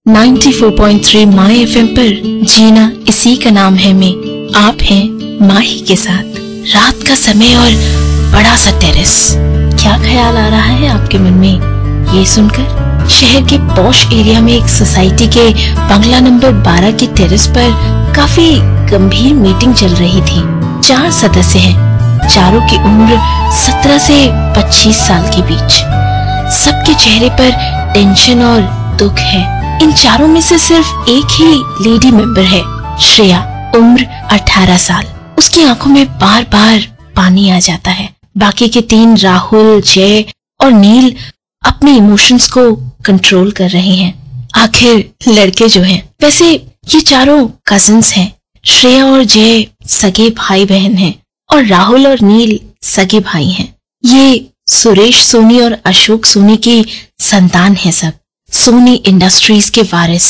94.3 my FM पर जीना इसी का नाम है में आप हैं माही के साथ। रात का समय और बड़ा सा टेरेस, क्या ख्याल आ रहा है आपके मन में ये सुनकर? शहर के पॉश एरिया में एक सोसाइटी के बंगला नंबर 12 की टेरेस पर काफी गंभीर मीटिंग चल रही थी। 4 सदस्य हैं, चारों की उम्र 17 से 25 साल के बीच। सबके चेहरे पर टेंशन और दुख है। इन चारों में से सिर्फ एक ही लेडी मेंबर है, श्रेया, उम्र 18 साल। उसकी आंखों में बार बार पानी आ जाता है। बाकी के 3 राहुल, जय और नील अपने इमोशंस को कंट्रोल कर रहे हैं। आखिर लड़के जो हैं, वैसे ये चारों कजिन्स हैं। श्रेया और जय सगे भाई बहन हैं और राहुल और नील सगे भाई हैं। ये सुरेश सोनी और अशोक सोनी की संतान है सब। सोनी इंडस्ट्रीज के वारिस।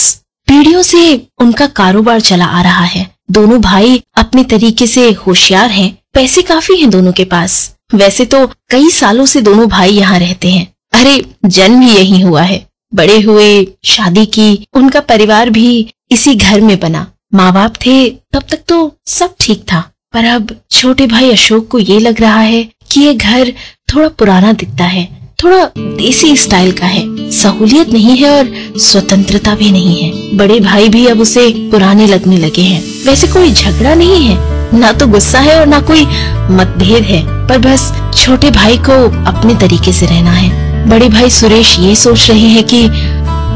पीढ़ियों से उनका कारोबार चला आ रहा है। दोनों भाई अपने तरीके से होशियार हैं, पैसे काफी हैं दोनों के पास। वैसे तो कई सालों से दोनों भाई यहाँ रहते हैं। अरे जन्म ही यही हुआ है, बड़े हुए, शादी की, उनका परिवार भी इसी घर में बना। माँ बाप थे तब तक तो सब ठीक था, पर अब छोटे भाई अशोक को ये लग रहा है कि ये घर थोड़ा पुराना दिखता है, थोड़ा देसी स्टाइल का है। सहूलियत नहीं है और स्वतंत्रता भी नहीं है। बड़े भाई भी अब उसे पुराने लगने लगे हैं। वैसे कोई झगड़ा नहीं है, ना तो गुस्सा है और ना कोई मतभेद है, पर बस छोटे भाई को अपने तरीके से रहना है। बड़े भाई सुरेश ये सोच रहे हैं कि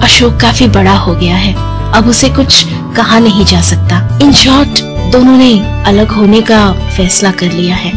अशोक काफी बड़ा हो गया है, अब उसे कुछ कहा नहीं जा सकता। इन शॉर्ट दोनों ने अलग होने का फैसला कर लिया है।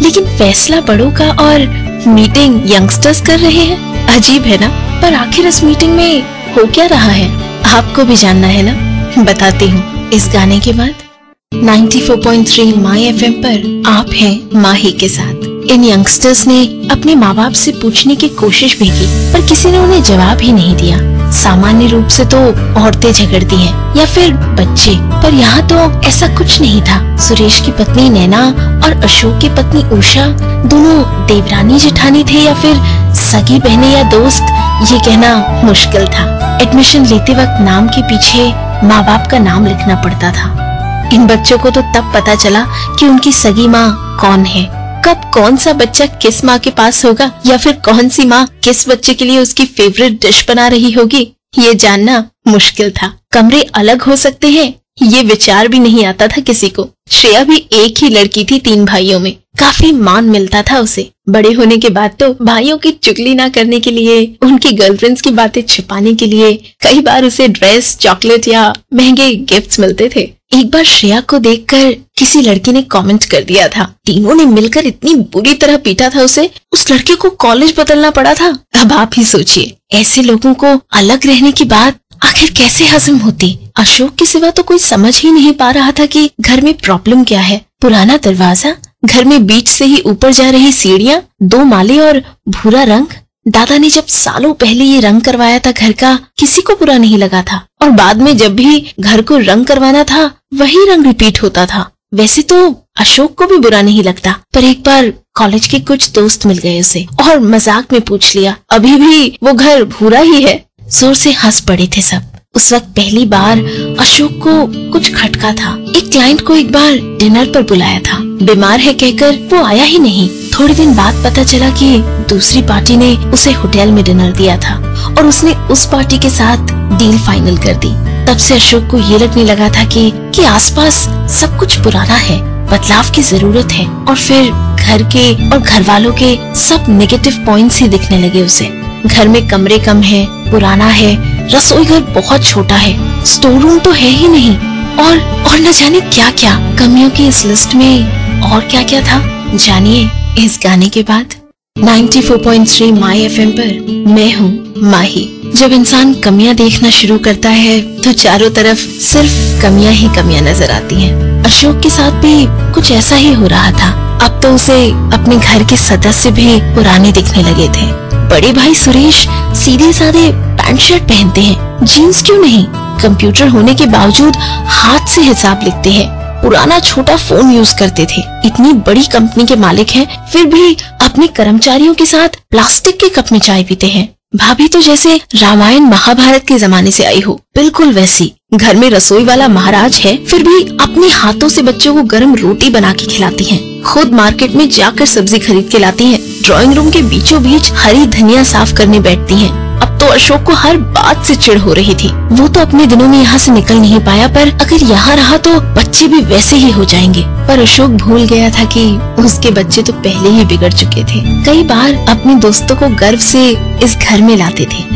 लेकिन फैसला बड़ों का और मीटिंग यंगस्टर्स कर रहे हैं। अजीब है ना? पर आखिर इस मीटिंग में हो क्या रहा है, आपको भी जानना है ना? बताती हूँ इस गाने के बाद। 94.3 माय एफएम पर आप हैं माही के साथ। इन यंगस्टर्स ने अपने माँ बाप से पूछने की कोशिश भी की, पर किसी ने उन्हें जवाब ही नहीं दिया। सामान्य रूप से तो औरतें झगड़ती हैं या फिर बच्चे, पर यहाँ तो ऐसा कुछ नहीं था। सुरेश की पत्नी नैना और अशोक की पत्नी उषा दोनों देवरानी जेठानी थे या फिर सगी बहनें या दोस्त, ये कहना मुश्किल था। एडमिशन लेते वक्त नाम के पीछे माँ बाप का नाम लिखना पड़ता था। इन बच्चों को तो तब पता चला कि उनकी सगी माँ कौन है, कब कौन सा बच्चा किस माँ के पास होगा, या फिर कौन सी माँ किस बच्चे के लिए उसकी फेवरेट डिश बना रही होगी, ये जानना मुश्किल था। कमरे अलग हो सकते हैं, ये विचार भी नहीं आता था किसी को। श्रेया भी एक ही लड़की थी 3 भाइयों में, काफी मान मिलता था उसे। बड़े होने के बाद तो भाइयों की चुगली ना करने के लिए, उनकी गर्लफ्रेंड्स की बातें छिपाने के लिए कई बार उसे ड्रेस, चॉकलेट या महंगे गिफ्ट्स मिलते थे। एक बार श्रेया को देखकर किसी लड़की ने कमेंट कर दिया था, तीनों ने मिलकर इतनी बुरी तरह पीटा था उसे, उस लड़के को कॉलेज बदलना पड़ा था। अब आप ही सोचिए, ऐसे लोगों को अलग रहने की बात आखिर कैसे हजम होती? अशोक के सिवा तो कोई समझ ही नहीं पा रहा था कि घर में प्रॉब्लम क्या है। पुराना दरवाजा, घर में बीच से ही ऊपर जा रही सीढ़ियाँ, 2 माले और भूरा रंग। दादा ने जब सालों पहले ये रंग करवाया था घर का, किसी को बुरा नहीं लगा था, और बाद में जब भी घर को रंग करवाना था वही रंग रिपीट होता था। वैसे तो अशोक को भी बुरा नहीं लगता, पर एक बार कॉलेज के कुछ दोस्त मिल गए उसे और मजाक में पूछ लिया, अभी भी वो घर भूरा ही है। जोर से हंस पड़े थे सब। उस वक्त पहली बार अशोक को कुछ खटका था। एक क्लाइंट को एक बार डिनर पर बुलाया था, बीमार है कहकर वो आया ही नहीं। थोड़े दिन बाद पता चला कि दूसरी पार्टी ने उसे होटल में डिनर दिया था और उसने उस पार्टी के साथ डील फाइनल कर दी। तब से अशोक को ये लगने लगा था कि आसपास सब कुछ पुराना है, बदलाव की जरूरत है। और फिर घर के और घर वालों के सब नेगेटिव पॉइंट्स ही दिखने लगे उसे। घर में कमरे कम है, पुराना है, रसोई घर बहुत छोटा है, स्टोर रूम तो है ही नहीं, और न जाने क्या क्या। कमियों की इस लिस्ट में और क्या क्या था, जानिए इस गाने के बाद। 94.3 माय एफएम पर मैं हूँ माही। जब इंसान कमियां देखना शुरू करता है तो चारों तरफ सिर्फ कमियां ही कमियां नजर आती हैं। अशोक के साथ भी कुछ ऐसा ही हो रहा था। अब तो उसे अपने घर के सदस्य भी पुराने दिखने लगे थे। बड़े भाई सुरेश सीधे साधे पैंट शर्ट पहनते हैं, जीन्स क्यों नहीं। कंप्यूटर होने के बावजूद हाथ से हिसाब लिखते हैं। पुराना छोटा फोन यूज करते थे। इतनी बड़ी कंपनी के मालिक हैं, फिर भी अपने कर्मचारियों के साथ प्लास्टिक के कप में चाय पीते हैं। भाभी तो जैसे रामायण महाभारत के जमाने से आई हो, बिल्कुल वैसी। घर में रसोई वाला महाराज है, फिर भी अपने हाथों से बच्चों को गर्म रोटी बना के खिलाती हैं। खुद मार्केट में जाकर सब्जी खरीद के लाती हैं। ड्राइंग रूम के बीचों बीच हरी धनिया साफ करने बैठती हैं। अब तो अशोक को हर बात से चिढ़ हो रही थी। वो तो अपने दिनों में यहाँ से निकल नहीं पाया, पर अगर यहाँ रहा तो बच्चे भी वैसे ही हो जाएंगे। पर अशोक भूल गया था कि उसके बच्चे तो पहले ही बिगड़ चुके थे। कई बार अपने दोस्तों को गर्व से इस घर में लाते थे।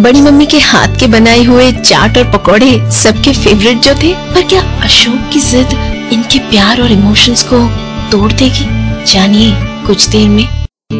बड़ी मम्मी के हाथ के बनाए हुए चाट और पकौड़े सबके फेवरेट जो थे। पर क्या अशोक की जिद इनके प्यार और इमोशंस को तोड़ देगी? जानिए कुछ देर में।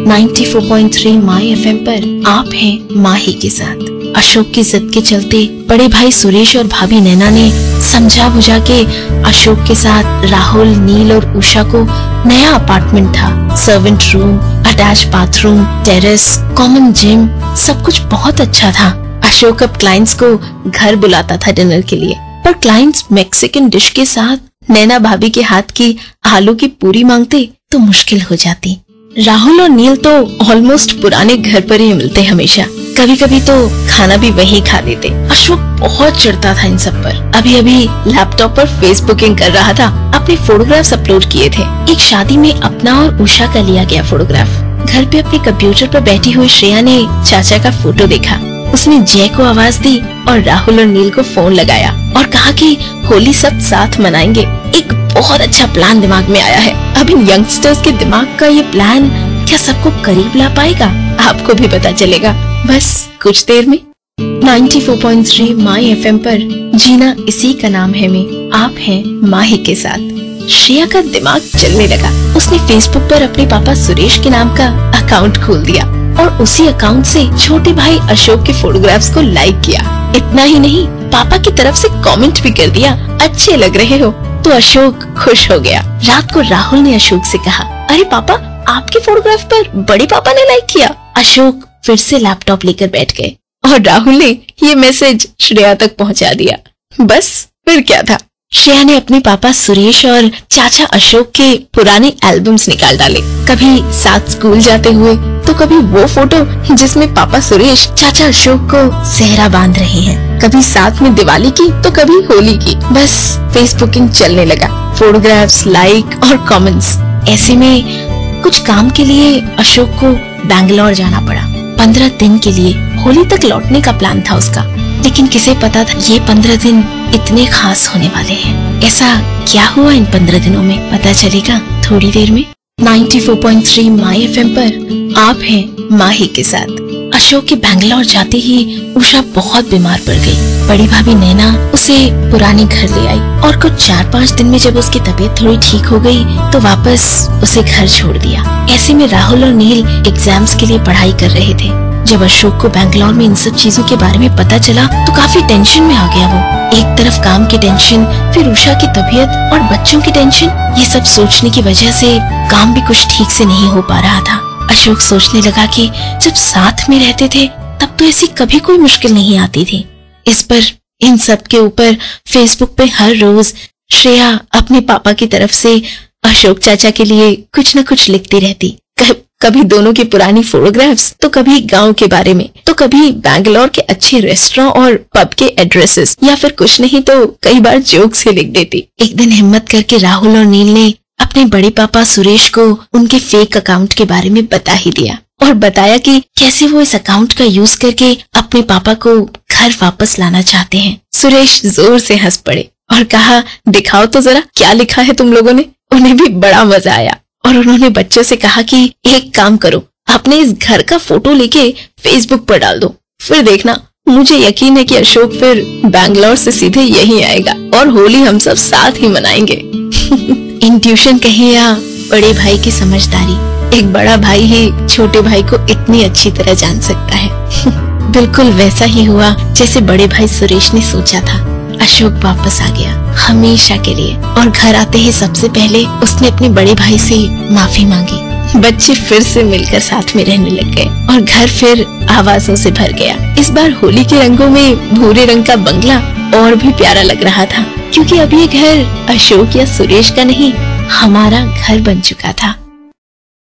94.3 माई FM पर आप हैं माही के साथ। अशोक की जिद के चलते बड़े भाई सुरेश और भाभी नैना ने समझा बुझा के अशोक के साथ राहुल, नील और उषा को नया अपार्टमेंट था। Servant room, attach bathroom, terrace, common gym, सब कुछ बहुत अच्छा था। अशोक अब क्लाइंट्स को घर बुलाता था डिनर के लिए, पर क्लाइंट्स मैक्सिकन डिश के साथ नैना भाभी के हाथ की आलू की पूरी मांगते तो मुश्किल हो जाती। राहुल और नील तो ऑलमोस्ट पुराने घर पर ही मिलते हमेशा। कभी कभी तो खाना भी वही खा लेते। अशोक बहुत चिढ़ता था इन सब पर। अभी अभी लैपटॉप पर फेसबुकिंग कर रहा था। अपने फोटोग्राफ्स अपलोड किए थे। एक शादी में अपना और उषा का लिया गया फोटोग्राफ। घर पे अपने कंप्यूटर पर बैठी हुई श्रेया ने चाचा का फोटो देखा। उसने जय को आवाज दी और राहुल और नील को फोन लगाया और कहा कि होली सब साथ मनाएंगे। एक बहुत अच्छा प्लान दिमाग में आया है। अब इन यंगस्टर्स के दिमाग का ये प्लान क्या सबको करीब ला पाएगा? आपको भी पता चलेगा बस कुछ देर में। 94.3 माई FM पर जीना इसी का नाम है में आप हैं माही के साथ। श्रेया का दिमाग चलने लगा। उसने फेसबुक पर अपने पापा सुरेश के नाम का अकाउंट खोल दिया और उसी अकाउंट से छोटे भाई अशोक के फोटोग्राफ्स को लाइक किया। इतना ही नहीं, पापा की तरफ से कमेंट भी कर दिया, अच्छे लग रहे हो। तो अशोक खुश हो गया। रात को राहुल ने अशोक से कहा, अरे पापा, आपके फोटोग्राफ पर बड़े पापा ने लाइक किया। अशोक फिर से लैपटॉप लेकर बैठ गए और राहुल ने ये मैसेज श्रेया तक पहुंचा दिया। बस फिर क्या था, श्रेया ने अपने पापा सुरेश और चाचा अशोक के पुराने एल्बम्स निकाल डाले। कभी साथ स्कूल जाते हुए तो कभी वो फोटो जिसमें पापा सुरेश चाचा अशोक को सेहरा बांध रहे हैं। कभी साथ में दिवाली की तो कभी होली की। बस फेसबुकिंग चलने लगा। फोटोग्राफ्स, लाइक और कमेंट्स। ऐसे में कुछ काम के लिए अशोक को बैंगलोर जाना पड़ा। 15 दिन के लिए। होली तक लौटने का प्लान था उसका, लेकिन किसे पता था ये 15 दिन इतने खास होने वाले हैं। ऐसा क्या हुआ इन 15 दिनों में, पता चलेगा थोड़ी देर में। 94.3 माई FM पर आप हैं माही के साथ। अशोक के बैंगलोर जाते ही उषा बहुत बीमार पड़ गई। बड़ी भाभी नैना उसे पुराने घर ले आई और कुछ 4-5 दिन में जब उसकी तबीयत थोड़ी ठीक हो गई तो वापस उसे घर छोड़ दिया। ऐसे में राहुल और नील एग्जाम्स के लिए पढ़ाई कर रहे थे। जब अशोक को बैंगलोर में इन सब चीजों के बारे में पता चला तो काफी टेंशन में आ गया वो। एक तरफ काम की टेंशन, फिर उषा की तबीयत और बच्चों की टेंशन। ये सब सोचने की वजह से काम भी कुछ ठीक से नहीं हो पा रहा था। अशोक सोचने लगा कि जब साथ में रहते थे तब तो ऐसी कभी कोई मुश्किल नहीं आती थी। इस पर इन सब के ऊपर फेसबुक पे हर रोज श्रेया अपने पापा की तरफ से अशोक चाचा के लिए कुछ न कुछ लिखती रहती। कभी दोनों की पुरानी फोटोग्राफ्स, तो कभी गांव के बारे में, तो कभी बैंगलोर के अच्छे रेस्टोरेंट और पब के एड्रेसेस, या फिर कुछ नहीं तो कई बार जोक से लिख देती। एक दिन हिम्मत करके राहुल और नील ने अपने बड़े पापा सुरेश को उनके फेक अकाउंट के बारे में बता ही दिया और बताया कि कैसे वो इस अकाउंट का यूज करके अपने पापा को घर वापस लाना चाहते हैं। सुरेश जोर से हंस पड़े और कहा, दिखाओ तो जरा क्या लिखा है तुम लोगों ने। उन्हें भी बड़ा मजा आया और उन्होंने बच्चों से कहा कि एक काम करो, अपने इस घर का फोटो लेके फेसबुक पर डाल दो, फिर देखना, मुझे यकीन है कि अशोक फिर बैंगलोर से सीधे यहीं आएगा और होली हम सब साथ ही मनाएंगे। इंट्यूशन कहीं या बड़े भाई की समझदारी, एक बड़ा भाई ही छोटे भाई को इतनी अच्छी तरह जान सकता है। बिल्कुल वैसा ही हुआ जैसे बड़े भाई सुरेश ने सोचा था। अशोक वापस आ गया हमेशा के लिए और घर आते ही सबसे पहले उसने अपने बड़े भाई से माफी मांगी। बच्चे फिर से मिलकर साथ में रहने लग गए और घर फिर आवाजों से भर गया। इस बार होली के रंगों में भूरे रंग का बंगला और भी प्यारा लग रहा था, क्योंकि अब ये घर अशोक या सुरेश का नहीं, हमारा घर बन चुका था।